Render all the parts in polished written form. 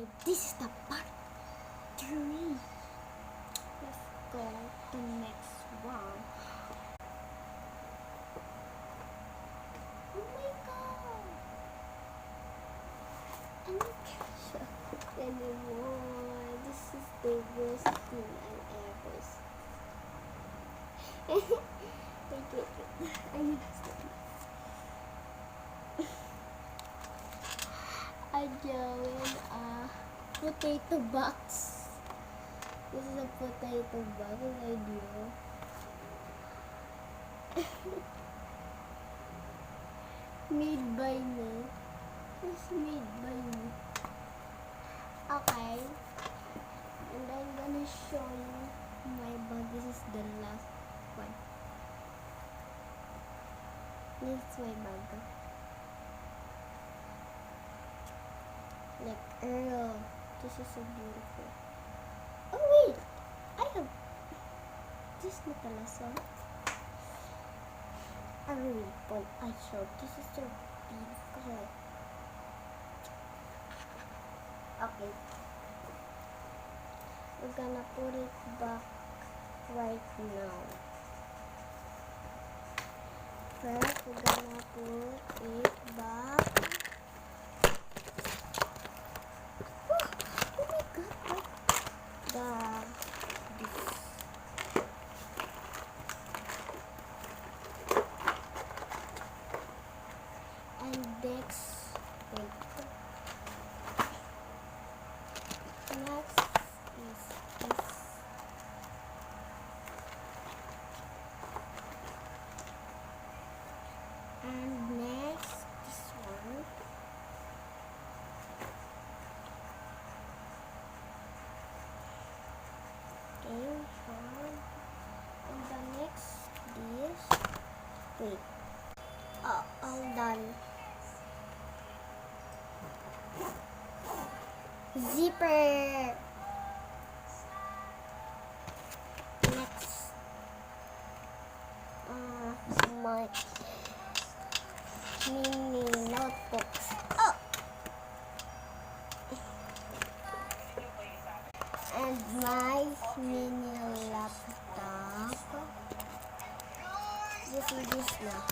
Okay, this is the part 3. Let's go to the next one. Oh my god! I can't show it anymore. This is the worst thing I've ever seen. Wait. I need to stop. I'm drawing a potato box. This is a potato box I drew. Made by me. It's made by me. Okay. And I'm gonna show you my bag. This is the last one. This is my bag. Like Earl. This is so beautiful. Oh wait! I have this is not the last one. A ribbon I showed. This is so beautiful. Okay. We're gonna put it back right now. First, we're gonna put it back. Oh my god! This. And next, wait. Next is this. And next, this one. Okay, one. And the next, this. Wait. Oh, all done. Zipper. Next, my mini notebooks. Oh, and my mini laptop. This is this now.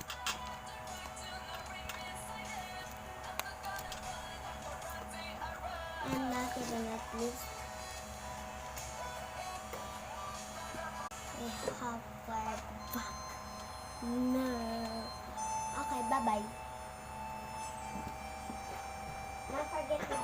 And last but not least, we have our back. No. Okay, bye-bye. Don't forget me.